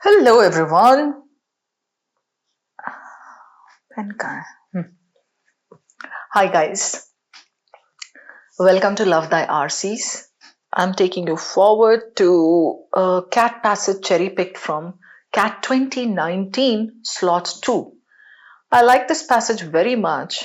Hello everyone. Pen kahan hai? Hi guys. Welcome to Love Thy RCs. I'm taking you forward to a cat passage cherry picked from Cat 2019 slot 2. I like this passage very much.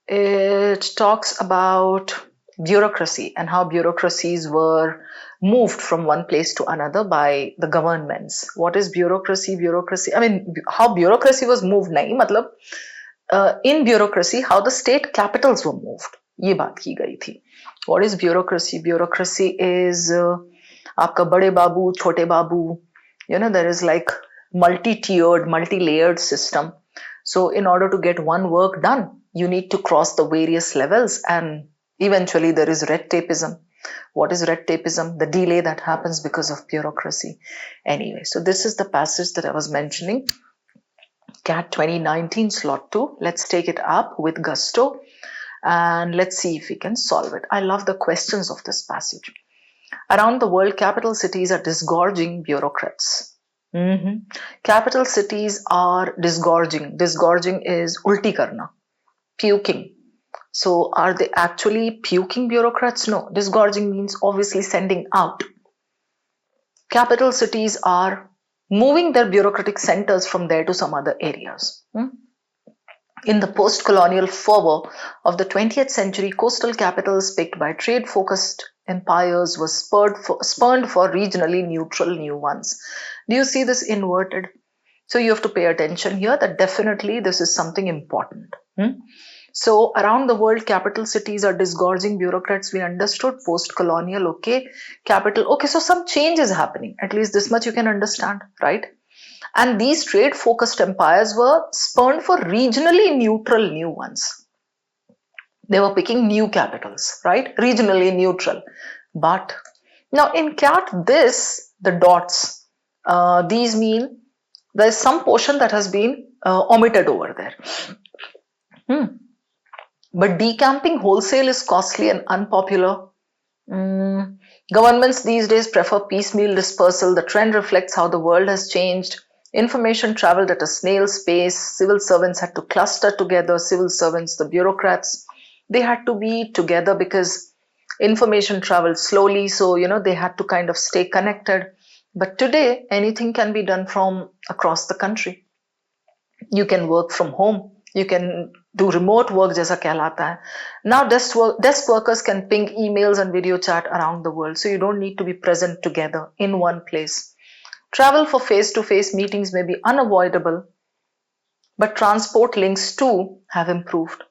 It talks about bureaucracy and how bureaucracies were moved from one place to another by the governments. What is bureaucracy? Bureaucracy. I mean, how bureaucracy was moved. Nahi, matlab, in bureaucracy, how the state capitals were moved. ये बात की गई थी. What is bureaucracy? Bureaucracy is आपका बड़े बाबू, छोटे बाबू. You know, there is like multi-tiered, multi-layered system. So in order to get one work done, you need to cross the various levels, and eventually there is red tapeism. What is red tapeism? The delay that happens because of bureaucracy. Anyway, so this is the passage that I was mentioning. Cat 2019 slot 2. Let's take it up with gusto and let's see if we can solve it. I love the questions of this passage. Around the world, capital cities are disgorging bureaucrats. Capital cities are disgorging. Disgorging is ulti karna, puking. So are they actually puking bureaucrats? No. Disgorging means obviously sending out. Capital cities are moving their bureaucratic centers from there to some other areas. In the post-colonial fervor of the 20th century, coastal capitals picked by trade-focused empires were spurned for regionally neutral new ones. Do you see this inverted? So you have to pay attention here that definitely this is something important. So around the world, capital cities are disgorging bureaucrats. We understood post-colonial, okay. Capital, okay, so some change is happening. At least this much you can understand, right? And these trade-focused empires were spurned for regionally neutral new ones. They were picking new capitals, right? Regionally neutral. But now in CAT, the dots, these mean there's some portion that has been omitted over there. But decamping wholesale is costly and unpopular. Governments these days prefer piecemeal dispersal. The trend reflects how the world has changed. Information traveled at a snail's pace. Civil servants had to cluster together. Civil servants, the bureaucrats, they had to be together because information traveled slowly. So, they had to kind of stay connected. But today, anything can be done from across the country. You can work from home. You can do remote work, jaisa kehlata hai. Now desk workers can ping emails and video chat around the world. So you don't need to be present together in one place. Travel for face-to-face meetings may be unavoidable, but transport links too have improved.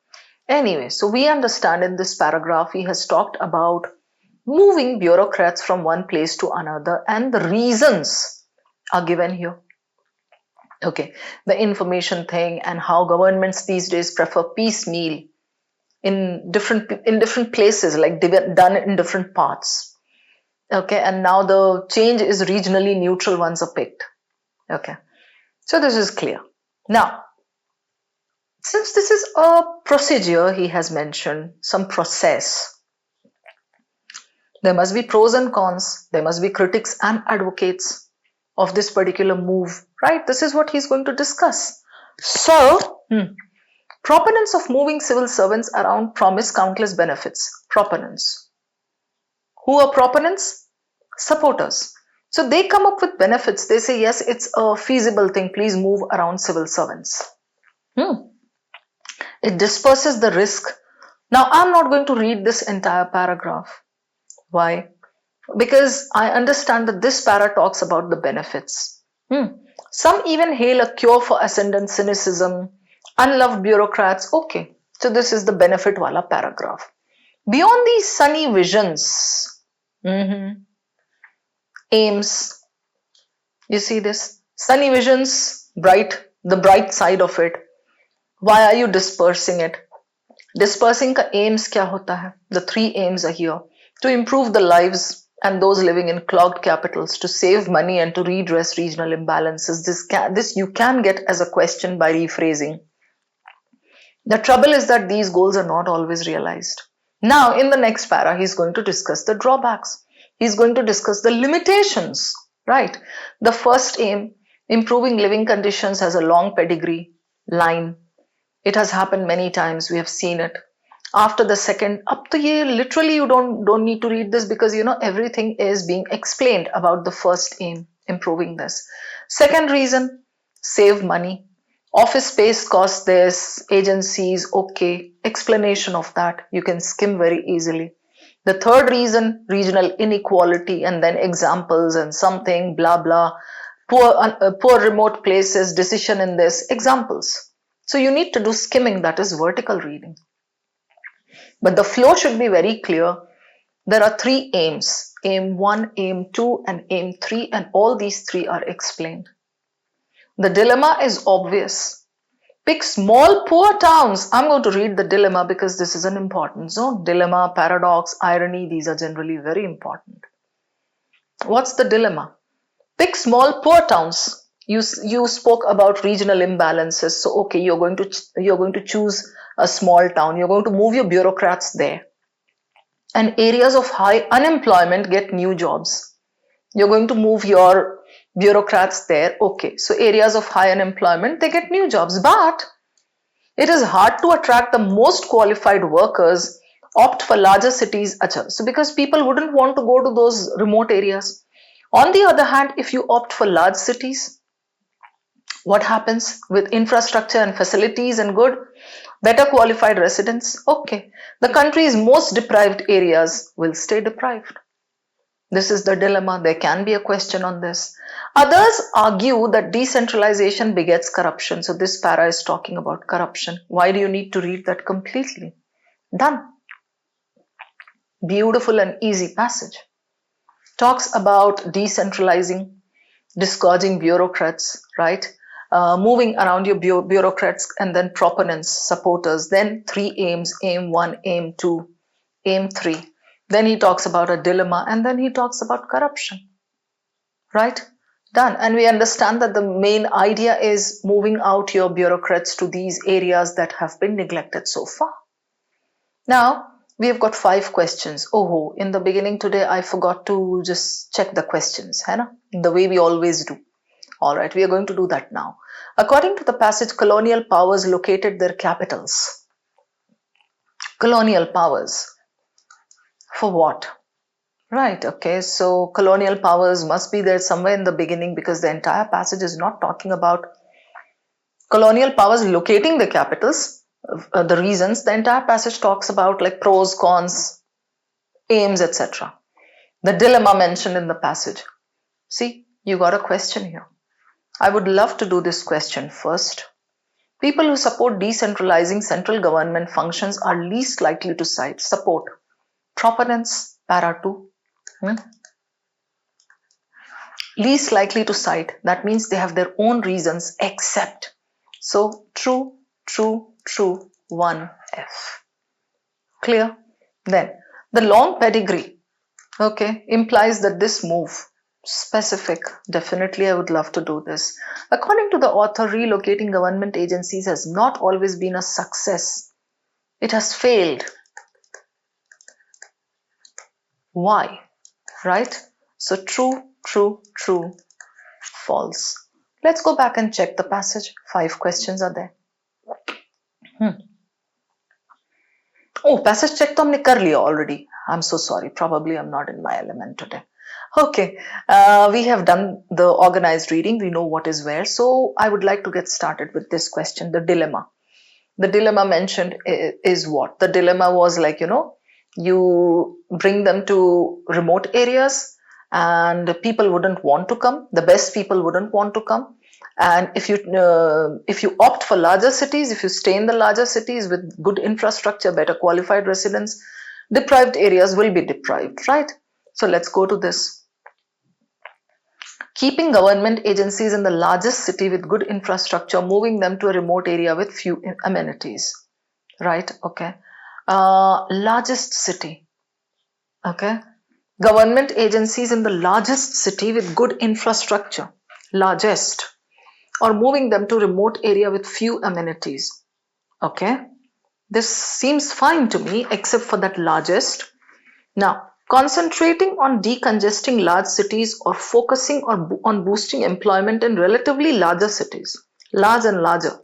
Anyway, so we understand in this paragraph, he has talked about moving bureaucrats from one place to another, and the reasons are given here. Okay, the information thing and how governments these days prefer piecemeal in different places, like done in different parts. Okay, and now the change is regionally neutral ones are picked. Okay, so this is clear. Now, since this is a procedure, he has mentioned some process. There must be pros and cons. There must be critics and advocates of this particular move, right? This is what he's going to discuss. So, proponents of moving civil servants around promise countless benefits. Proponents. Who are proponents? Supporters. So they come up with benefits. They say, yes, it's a feasible thing. Please move around civil servants. It disperses the risk. Now, I'm not going to read this entire paragraph. Why? Because I understand that this para talks about the benefits. Some even hail a cure for ascendant cynicism, unloved bureaucrats. Okay, so this is the benefit wala paragraph. Beyond these sunny visions, aims, you see this? Sunny visions, the bright side of it. Why are you dispersing it? Dispersing ka aims kya hota hai? The three aims are here. To improve the lives and those living in clogged capitals, to save money and to redress regional imbalances. This you can get as a question by rephrasing. The trouble is that these goals are not always realized. Now, in the next para, he's going to discuss the drawbacks. He's going to discuss the limitations, right? The first aim, Improving living conditions has a long pedigree line. It has happened many times. We have seen it. After the second, up to ye, literally you don't need to read this because everything is being explained about the first aim, improving this. Second reason, save money. Office space costs this, agencies, okay. Explanation of that, you can skim very easily. The third reason, regional inequality, and then examples and something, blah, blah. Poor remote places, decision in this, examples. So you need to do skimming, that is vertical reading. But the flow should be very clear. There are three aims, aim 1, aim 2 and aim 3, and all these three are explained. The dilemma is obvious. Pick small poor towns. I'm going to read the dilemma because this is an important zone. Dilemma, paradox, irony, these are generally very important. What's the dilemma? Pick small poor towns. You spoke about regional imbalances. So okay, you're going to choose a small town. You're going to move your bureaucrats there. And areas of high unemployment get new jobs. You're going to move your bureaucrats there. Okay, so areas of high unemployment, they get new jobs. But it is hard to attract the most qualified workers. Opt for larger cities. So because people wouldn't want to go to those remote areas. On the other hand, if you opt for large cities, what happens with infrastructure and facilities and good, better qualified residents? Okay, the country's most deprived areas will stay deprived. This is the dilemma. There can be a question on this. Others argue that decentralization begets corruption. So this para is talking about corruption. Why do you need to read that completely? Done. Beautiful and easy passage. Talks about decentralizing, disgorging bureaucrats, right? Moving around your bureaucrats and then proponents, supporters, then three aims, aim 1, aim 2, aim 3. Then he talks about a dilemma and then he talks about corruption, right? Done. And we understand that the main idea is moving out your bureaucrats to these areas that have been neglected so far. Now, we have got 5 questions. Oh, in the beginning today, I forgot to just check the questions, the way we always do. All right, we are going to do that now. According to the passage, colonial powers located their capitals. Colonial powers. For what? Right, okay, so colonial powers must be there somewhere in the beginning because the entire passage is not talking about colonial powers locating the capitals. The reasons, the entire passage talks about like pros, cons, aims, etc. The dilemma mentioned in the passage. See, you got a question here. I would love to do this question first. People who support decentralizing central government functions are least likely to cite support. Proponents, para 2. Least likely to cite. That means they have their own reasons except. So true, true, true, 1F. Clear? Then the long pedigree, okay, implies that this move, specific, definitely I would love to do this. According to the author, relocating government agencies has not always been a success. It has failed. Why? Right? So true, true, true, false. Let's go back and check the passage. 5 questions are there. Oh, passage check to हमने कर लिया already. I'm so sorry. Probably I'm not in my element today. Okay, we have done the organized reading. We know what is where. So I would like to get started with this question, the dilemma. The dilemma mentioned is what? The dilemma was like, you bring them to remote areas and people wouldn't want to come. The best people wouldn't want to come. And if you opt for larger cities, if you stay in the larger cities with good infrastructure, better qualified residents, deprived areas will be deprived, right? So let's go to this. Keeping government agencies in the largest city with good infrastructure, moving them to a remote area with few amenities, right? Okay. Largest city, okay. Government agencies in the largest city with good infrastructure, largest, or moving them to remote area with few amenities, okay. This seems fine to me except for that largest. Now, Concentrating on decongesting large cities or focusing on boosting employment in relatively larger cities, large and larger.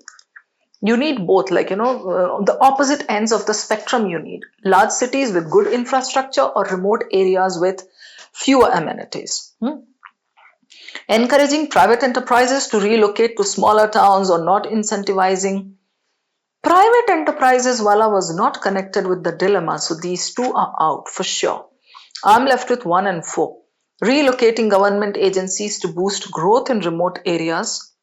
You need both, like, the opposite ends of the spectrum you need. Large cities with good infrastructure or remote areas with fewer amenities. Encouraging private enterprises to relocate to smaller towns or not incentivizing. Private enterprises, wala, was not connected with the dilemma, so these two are out for sure. I'm left with 1 and 4. Relocating government agencies to boost growth in remote areas.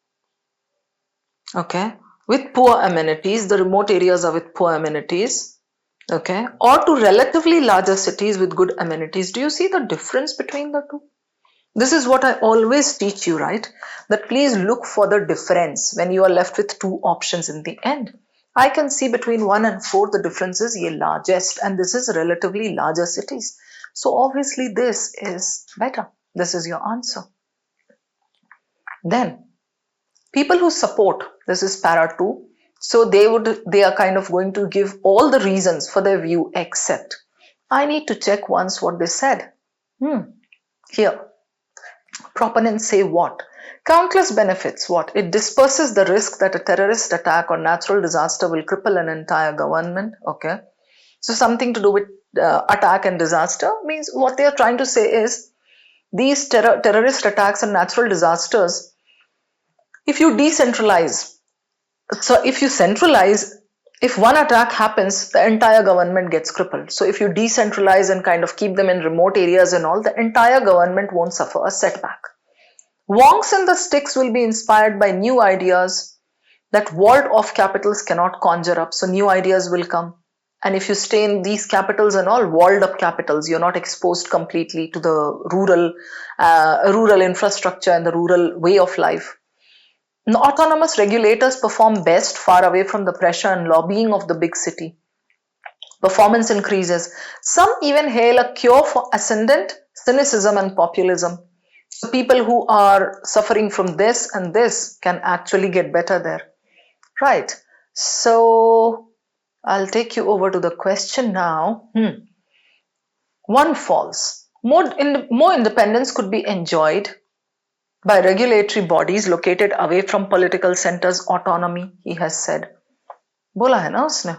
Okay. With poor amenities, the remote areas are with poor amenities. Okay. Or to relatively larger cities with good amenities. Do you see the difference between the two? This is what I always teach you, right? That please look for the difference when you are left with two options in the end. I can see between 1 and 4, the difference is ye largest, and this is relatively larger cities. So obviously this is better. This is your answer. Then people who support, this is para 2. So they are kind of going to give all the reasons for their view except. I need to check once what they said. Here. Proponents say what? Countless benefits. What? It disperses the risk that a terrorist attack or natural disaster will cripple an entire government. Okay. So something to do with attack and disaster means what they are trying to say is these terrorist attacks and natural disasters, if you decentralize, so if you centralize, if one attack happens, the entire government gets crippled. So if you decentralize and kind of keep them in remote areas and all, the entire government won't suffer a setback. Wonks and the sticks will be inspired by new ideas that walled off capitals cannot conjure up. So new ideas will come. And if you stay in these capitals and all, walled up capitals, you're not exposed completely to the rural infrastructure and the rural way of life. The autonomous regulators perform best far away from the pressure and lobbying of the big city. Performance increases. Some even hail a cure for ascendant cynicism and populism. So people who are suffering from this and this can actually get better there. Right. So I'll take you over to the question now. 1 false. More independence could be enjoyed by regulatory bodies located away from political centers' autonomy, he has said. Bola hai na usne?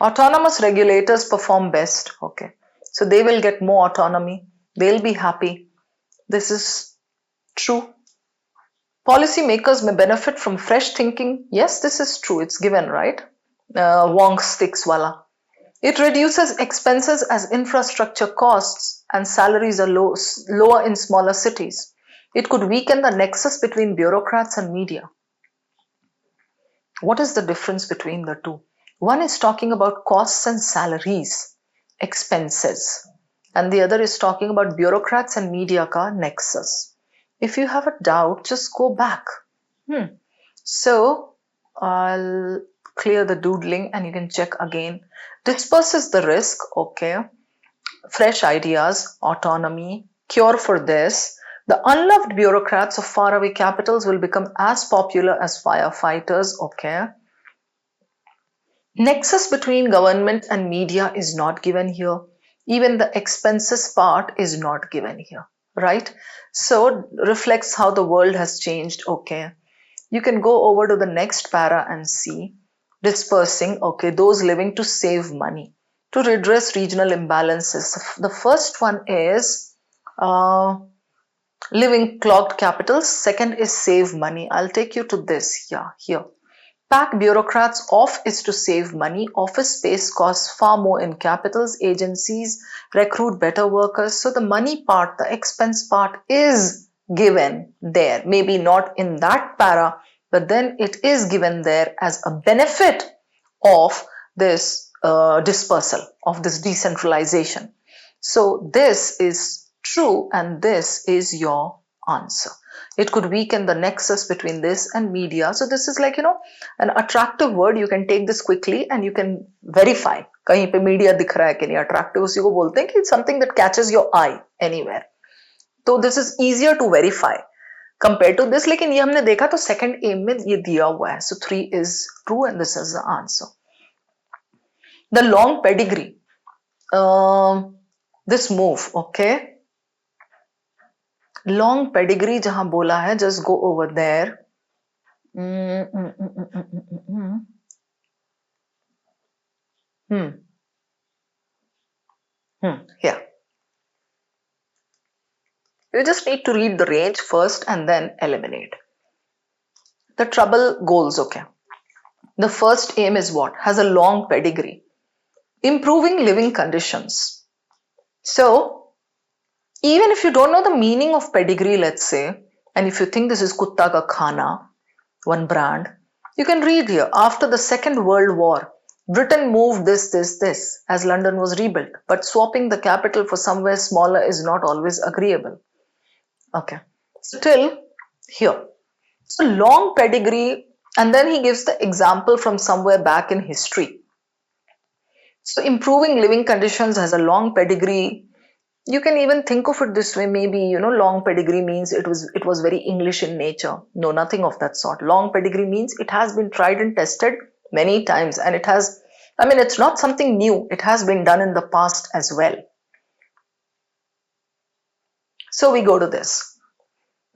Autonomous regulators perform best. Okay. So they will get more autonomy. They'll be happy. This is true. Policymakers may benefit from fresh thinking. Yes, this is true. It's given, right? Wong sticks wala. It reduces expenses as infrastructure costs and salaries are lower in smaller cities. It could weaken the nexus between bureaucrats and media. What is the difference between the two? One is talking about costs and salaries, expenses, and the other is talking about bureaucrats and media ka nexus. If you have a doubt, just go back. So I'll clear the doodling and you can check again. Disperses the risk, okay. Fresh ideas, autonomy, cure for this. The unloved bureaucrats of faraway capitals will become as popular as firefighters, okay. Nexus between government and media is not given here. Even the expenses part is not given here, right? So reflects how the world has changed, okay. You can go over to the next para and see. Dispersing, okay, those living to save money, to redress regional imbalances. The first one is living clogged capitals. Second is save money. I'll take you to this, here. Pack bureaucrats off is to save money. Office space costs far more in capitals. Agencies recruit better workers. So the money part, the expense part is given there. Maybe not in that para, but then it is given there as a benefit of this dispersal, of this decentralization. So this is true and this is your answer. It could weaken the nexus between this and media. So this is like, an attractive word. You can take this quickly and you can verify. Kahin pe media dikh raha hai ki nahi attractive, usi ko bolte hain ki it's something that catches your eye anywhere. So this is easier to verify compared to this. लेकिन ये हमने देखा तो second aim में ये दिया हुआ है. So 3 is true and this is the answer. The long pedigree. this move, okay? Long pedigree jahan bola hai, just go over there. Here. You just need to read the range first and then eliminate. The trouble goals, okay. The first aim is what? Has a long pedigree. Improving living conditions. So, even if you don't know the meaning of pedigree, let's say, and if you think this is Kutta Ka Khana, one brand, you can read here. After the Second World War, Britain moved this, as London was rebuilt. But swapping the capital for somewhere smaller is not always agreeable. Okay. Still, here. So long pedigree, and then he gives the example from somewhere back in history. So improving living conditions has a long pedigree. You can even think of it this way, maybe, long pedigree means it was very English in nature. No, nothing of that sort. Long pedigree means it has been tried and tested many times, and it's not something new. It has been done in the past as well. So we go to this.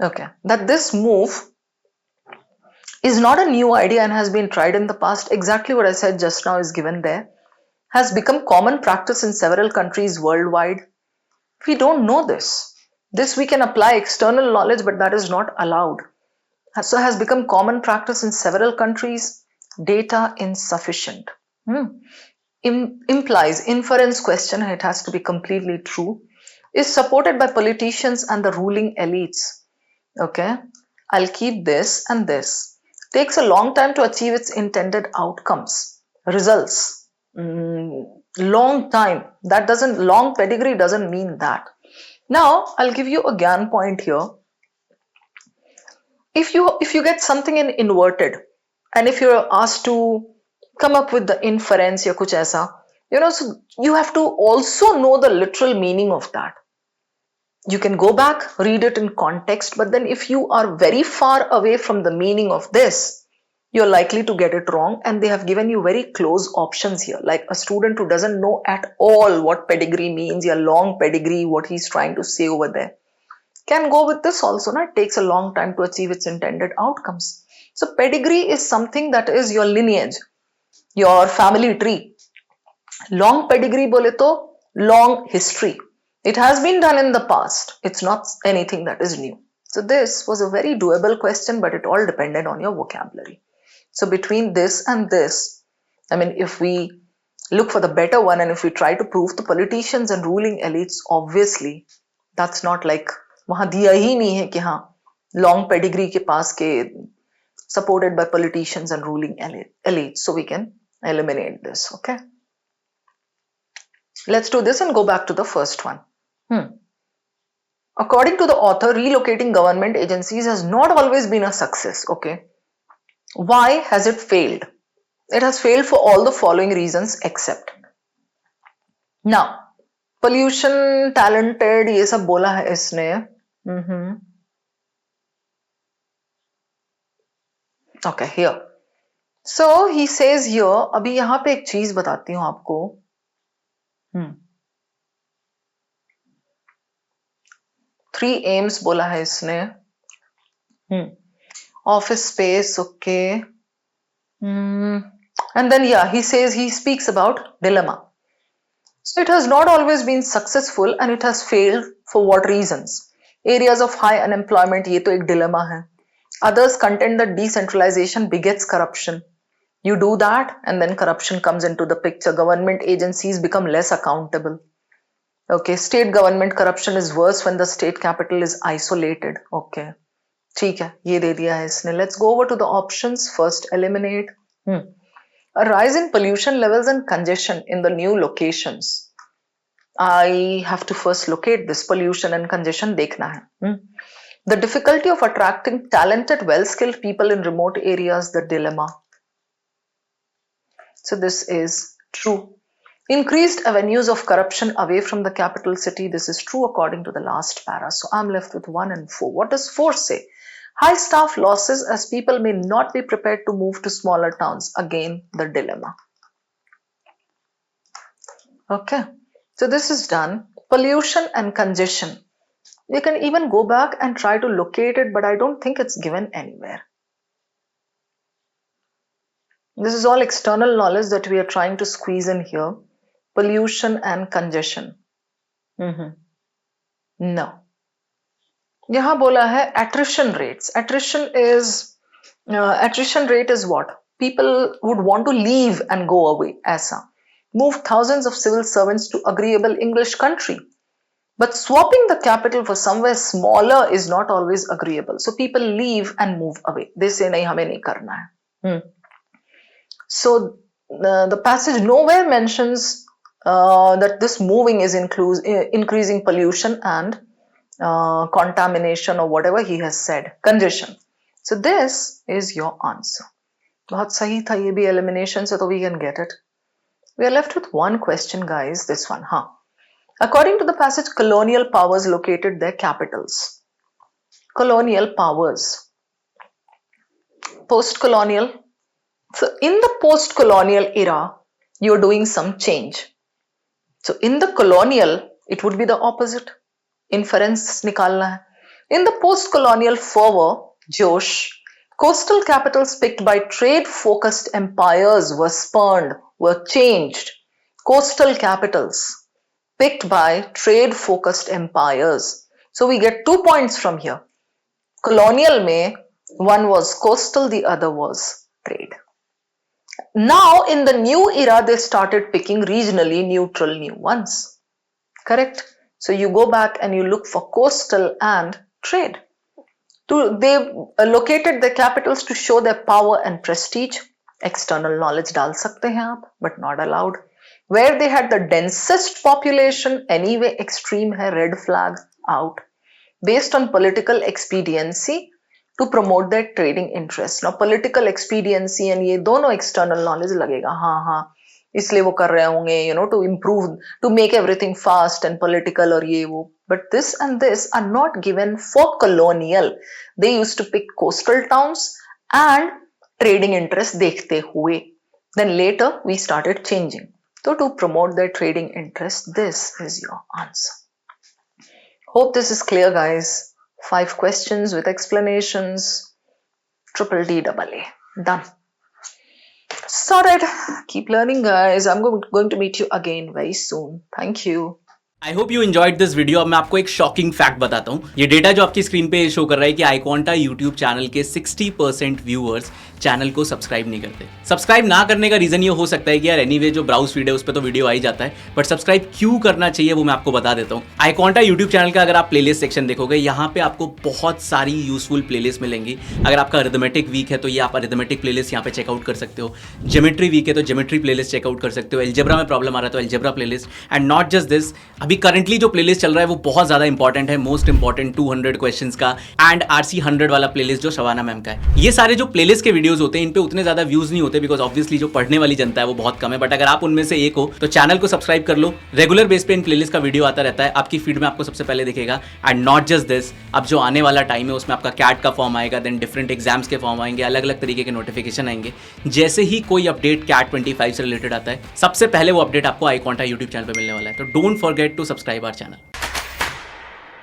Okay, that this move is not a new idea and has been tried in the past. Exactly what I said just now is given there. Has become common practice in several countries worldwide. We don't know this. This we can apply external knowledge, but that is not allowed. So has become common practice in several countries. Data insufficient. Implies inference question, and it has to be completely true. Is supported by politicians and the ruling elites. Okay, I'll keep this and this. Takes a long time to achieve its intended outcomes. Results. Long time. Long pedigree doesn't mean that. Now, I'll give you a Gyan point here. If you get something in inverted, and if you're asked to come up with the inference ya kuch aisa, so you have to also know the literal meaning of that. You can go back, read it in context, but then if you are very far away from the meaning of this, you're likely to get it wrong, and they have given you very close options here. Like a student who doesn't know at all what pedigree means, your long pedigree, what he's trying to say over there, can go with this also. It takes a long time to achieve its intended outcomes. So pedigree is something that is your lineage, your family tree. Long pedigree bole to long history. It has been done in the past. It's not anything that is new. So this was a very doable question, but it all depended on your vocabulary. So between this and this, if we look for the better one, and if we try to prove the politicians and ruling elites, obviously, that's not like वहां दिया ही नहीं है कि हाँ long pedigree के पास के supported by politicians and ruling elites. So we can eliminate this. Okay. Let's do this and go back to the first one. According to the author, relocating government agencies has not always been a success. Okay. Why has it failed? It has failed for all the following reasons except. Now, pollution, talented, ये सब बोला है इसने. Okay, here. So he says here, अभी यहाँ पे एक चीज बताती हूँ आपको. 3 aims बोला है इसने. Office space, okay. And then he says, he speaks about dilemma. So it has not always been successful, and it has failed for what reasons? Areas of high unemployment, ये तो एक dilemma है. Others contend that decentralization begets corruption. You do that, and then corruption comes into the picture. Government agencies become less accountable. Okay, state government corruption is worse when the state capital is isolated. Okay, ठीक है, ये दे दिया है इसने. Let's go over to the options. First, eliminate. A rise in pollution levels and congestion in the new locations. I have to first locate this pollution and congestion. देखना है. The difficulty of attracting talented, well-skilled people in remote areas. The dilemma. So this is true. Increased avenues of corruption away from the capital city. This is true according to the last para. So I'm left with 1 and 4. What does 4 say? High staff losses as people may not be prepared to move to smaller towns. Again, the dilemma. Okay. So this is done. Pollution and congestion. You can even go back and try to locate it, but I don't think it's given anywhere. This is all external knowledge that we are trying to squeeze in here. Pollution and congestion. No. यहाँ बोला है attrition rates. Attrition rate is what? People would want to leave and go away. ऐसा. Move thousands of civil servants to agreeable English country. But swapping the capital for somewhere smaller is not always agreeable. So people leave and move away. They say नहीं हमें नहीं करना है. So the passage nowhere mentions that this moving is increasing pollution and contamination or whatever he has said. Congestion. So this is your answer. बहुत सही था ये भी elimination से तो we can get it. We are left with one question, guys. This one, According to the passage, colonial powers located their capitals. Colonial powers. Post-colonial. So in the post-colonial era, you're doing some change. So in the colonial, it would be the opposite. Inference निकालना है. In the post-colonial fervor, Josh, coastal capitals picked by trade-focused empires were spurned, were changed. Coastal capitals picked by trade-focused empires. So we get 2 points from here. Colonial mein, one was coastal, the other was trade. Now in the new era, they started picking regionally neutral new ones. Correct? So you go back and you look for coastal and trade. They located their capitals to show their power and prestige. External knowledge डाल सकते हैं आप, but not allowed. Where they had the densest population, anyway extreme है, red flag out. Based on political expediency to promote their trading interests. Now political expediency and ये दोनों external knowledge लगेगा. हाँ इसलिए वो कर रहे होंगे, to improve, to make everything fast and political और ये वो. But this and this are not given for colonial. They used to pick coastal towns and trading interests देखते हुए. Then later we started changing. So to promote their trading interests, this is your answer. Hope this is clear, guys. 5 questions with explanations. Triple D double A. Done. Sorted. Keep learning, guys. I'm going to meet you again very soon. Thank you. I hope you enjoyed this video. अब मैं आपको एक shocking fact बताता हूँ। ये data जो आपकी screen पे शो कर रहा है कि iQuanta यूट्यूब चैनल के 60% व्यूअर्स चैनल को सब्सक्राइब नहीं करते। सब्सक्राइब ना करने का रीजन ये हो सकता है कि यार एनीवे जो ब्राउज फीड है उस पर तो वीडियो आ ही जाता है, बट सब्सक्राइब क्यों करना चाहिए वो मैं आपको बता देता हूँ। iQuanta यूट्यूब चैनल का अगर आप प्लेलिस्ट सेक्शन देखोगे, यहाँ पे आपको बहुत सारी यूजफुल प्लेलिस्ट मिलेंगी। अगर आपका अरिथमेटिक वीक है तो ये आप अरिथमेटिक प्लेलिस्ट यहाँ पे चेकआउट कर सकते हो। ज्योमेट्री वीक है तो ज्योमेट्री प्लेलिस्ट चेकआउट कर सकते हो। अलजेब्रा में प्रॉब्लम आ रहा है तो algebra playlist. And not just this, अभी करंटली जो प्लेलिस्ट चल रहा है वो बहुत ज्यादा इंपॉर्टेंट है, मोस्ट इंपॉर्टेंट 200 क्वेश्चंस का एंड RC 100 वाला प्लेलिस्ट जो शबाना मैम का है। ये सारे जो प्लेलिस्ट के वीडियोस होते हैं इन पे उतने ज्यादा व्यूज नहीं होते बिकॉज ऑब्वियसली जो पढ़ने वाली जनता है वो बहुत कम है, बट अगर आप उनमें से एक हो तो चैनल को सब्सक्राइब कर लो। रेगुलर बेस पे इन प्लेलिस्ट का वीडियो आता रहता है, आपकी फीड में आपको सबसे पहले दिखेगा। एंड नॉट जस्ट दिस, अब जो आने वाला टाइम है उसमें आपका कैट का फॉर्म आएगा, देन डिफरेंट एग्जाम्स के फॉर्म आएंगे, अलग अलग तरीके के नोटिफिकेशन आएंगे। जैसे ही कोई अपडेट कैट 25 से रिलेटेड आता है सबसे पहले वो अपडेट आपको iQuanta यूट्यूब चैनल पर मिलने वाला है। तो don't forget to subscribe our channel.